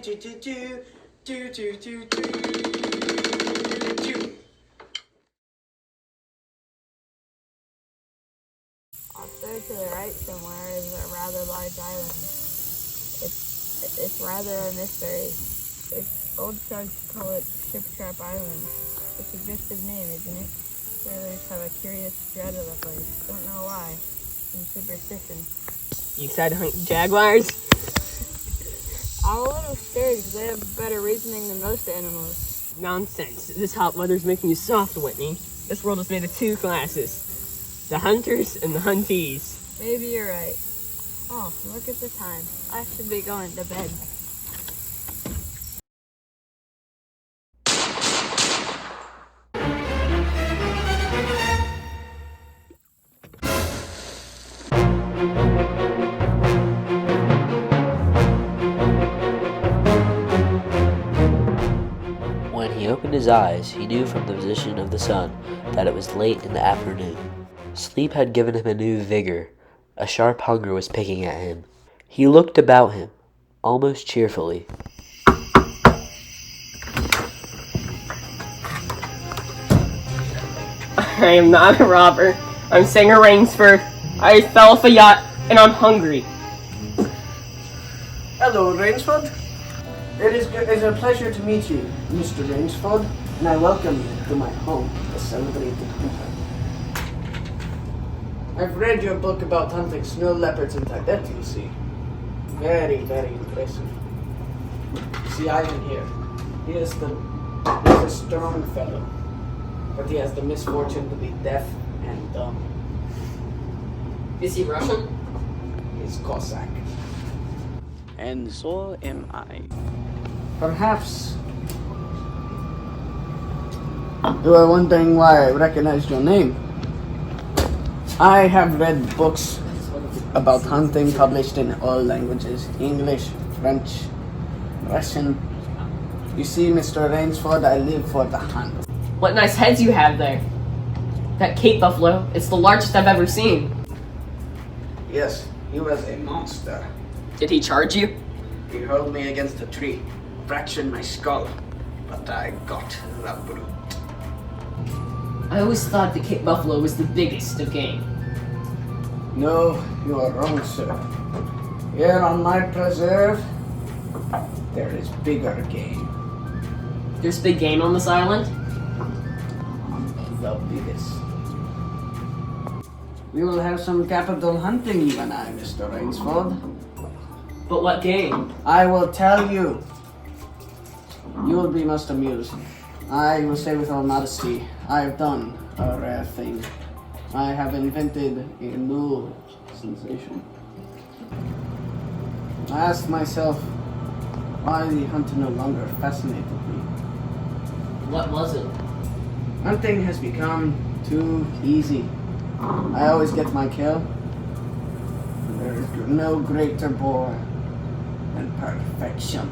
Off there to the right somewhere is a rather large island. It's rather a mystery. Old sharks call it Ship Trap Island. A suggestive name, isn't it? Sailors have a curious dread of the place. Don't know why. Some superstition. You decided to hunt jaguars? I'm a little scared because they have better reasoning than most animals. Nonsense. This hot weather's making you soft, Whitney. This world is made of two classes. The hunters and the huntees. Maybe you're right. Oh, look at the time. I should be going to bed. When he opened his eyes, he knew from the position of the sun that it was late in the afternoon. Sleep had given him a new vigor. A sharp hunger was picking at him. He looked about him, almost cheerfully. I am not a robber. I'm Sanger Rainsford. I fell off a yacht, and I'm hungry. Hello, Rainsford. It's a pleasure to meet you, Mr. Rainsford, and I welcome you to my home, the celebrated hunter. I've read your book about hunting snow leopards in Tibet, you see. Very, very impressive. See, Ivan here. He's a strong fellow, but he has the misfortune to be deaf and dumb. Is he Russian? He's Cossack. And so am I. Perhaps you are wondering why I recognized your name. I have read books about hunting published in all languages: English, French, Russian. You see, Mr. Rainsford, I live for the hunt. What nice heads you have there. That Cape Buffalo, it's the largest I've ever seen. Yes, he was a monster. Did he charge you? He hurled me against a tree, fractured my skull, but I got the brute. I always thought the Cape Buffalo was the biggest of game. No, you are wrong, sir. Here on my preserve, there is bigger game. There's big game on this island? The biggest. We will have some capital hunting, you and I, Mr. Rainsford. But what game? I will tell you. You will be most amused. I will say with all modesty, I have done a rare thing. I have invented a new sensation. I asked myself why the hunt no longer fascinated me. What was it? Hunting has become too easy. I always get my kill. There is no greater bore than perfection.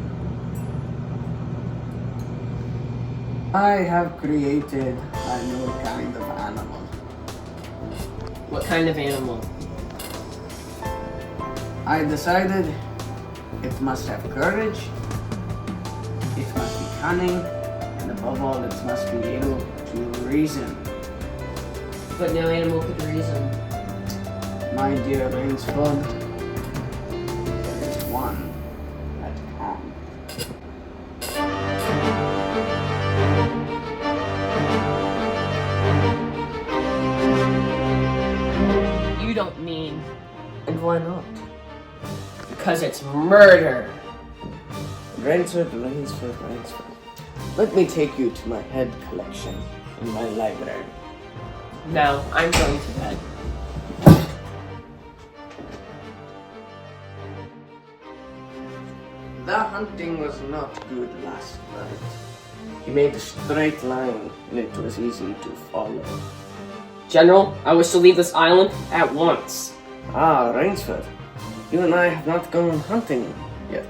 I have created a new kind of animal. What kind of animal? I decided it must have courage, it must be cunning, and above all, it must be able to reason. But no animal could reason. My dear Rainsford, there is one that can. You don't mean And why not? because it's murder. Rainsford. Let me take you to my head collection in my library. No, I'm going to bed. The hunting was not good last night. He made a straight line, and it was easy to follow. General, I wish to leave this island at once. Ah, Rainsford, you and I have not gone hunting yet.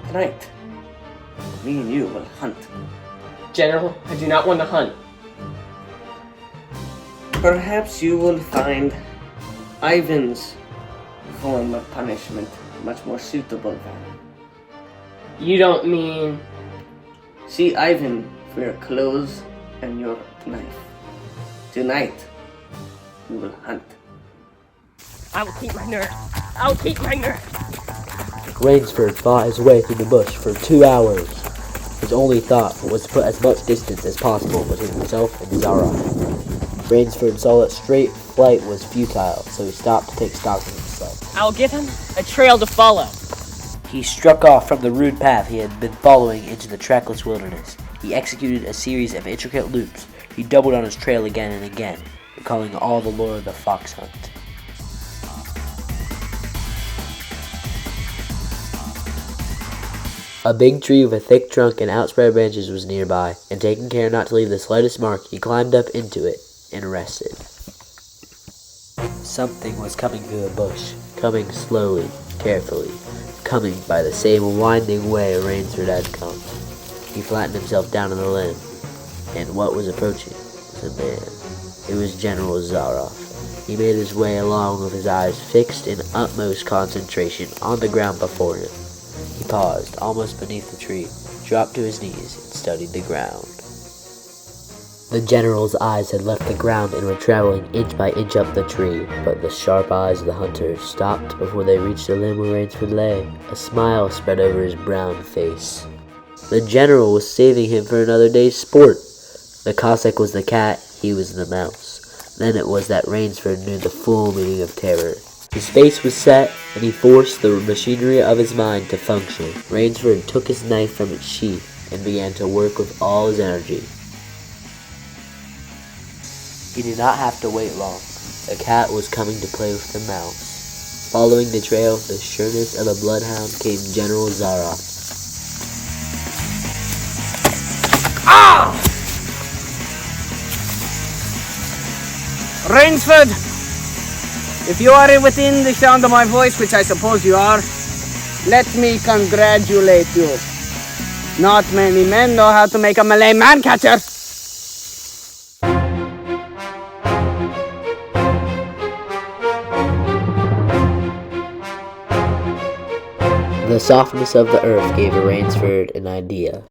Tonight, me and you will hunt. General, I do not want to hunt. Perhaps you will find Ivan's form of punishment much more suitable than You don't mean... See Ivan for your clothes and your knife. Tonight, we will hunt. I will keep my nerve. I will keep my nerve. Rainsford fought his way through the bush for 2 hours. His only thought was to put as much distance as possible between himself and Zaroff. Rainsford saw that straight flight was futile, so he stopped to take stock of himself. I will give him a trail to follow. He struck off from the rude path he had been following into the trackless wilderness. He executed a series of intricate loops. He doubled on his trail again and again, recalling all the lore of the fox hunt. A big tree with a thick trunk and outspread branches was nearby, and taking care not to leave the slightest mark, he climbed up into it and rested. Something was coming through the bush, coming slowly, carefully, coming by the same winding way Rainsford had come. He flattened himself down on the limb, and what was approaching was a man. It was General Zaroff. He made his way along with his eyes fixed in utmost concentration on the ground before him. He paused almost beneath the tree, dropped to his knees, and studied the ground. The general's eyes had left the ground and were traveling inch by inch up the tree, but the sharp eyes of the hunter stopped before they reached the limb where Rainsford lay. A smile spread over his brown face. The general was saving him for another day's sport. The Cossack was the cat, he was the mouse. Then it was that Rainsford knew the full meaning of terror. His face was set, and he forced the machinery of his mind to function. Rainsford took his knife from its sheath and began to work with all his energy. He did not have to wait long. The cat was coming to play with the mouse. Following the trail with the sureness of a bloodhound came General Zaroff. Ah! Rainsford! If you are within the sound of my voice, which I suppose you are, let me congratulate you. Not many men know how to make a Malay man catcher. The softness of the earth gave Rainsford an idea.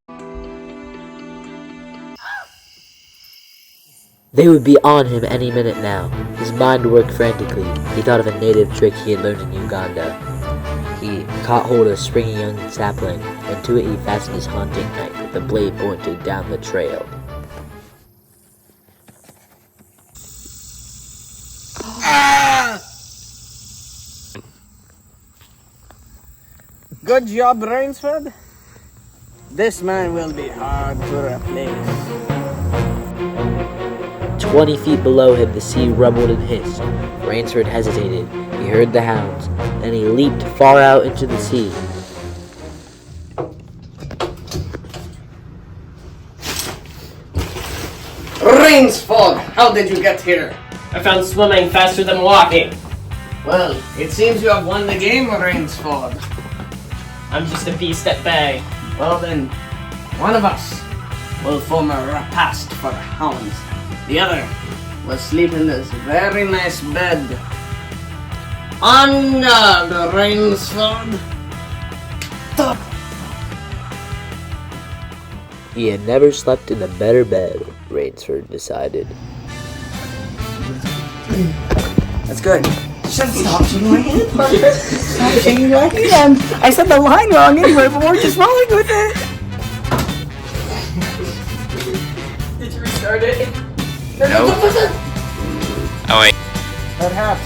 They would be on him any minute now. His mind worked frantically. He thought of a native trick he had learned in Uganda. He caught hold of a springy young sapling, and to it he fastened his hunting knife with the blade pointed down the trail. Good job, Rainsford. This man will be hard to replace. 20 feet below him, the sea rumbled and hissed. Rainsford hesitated. He heard the hounds. Then he leaped far out into the sea. Rainsford, how did you get here? I found swimming faster than walking. Well, it seems you have won the game, Rainsford. I'm just a beast at bay. Well then, one of us will form a repast for the hounds. The other will sleep in this very nice bed. On guard, Rainsford. He had never slept in a better bed, Rainsford decided. That's good. Stop shaking my hand, Parker. Stop shaking my hand. I said the line wrong anyway, but we're just rolling with it. Did you restart it? No. Oh wait. Perhaps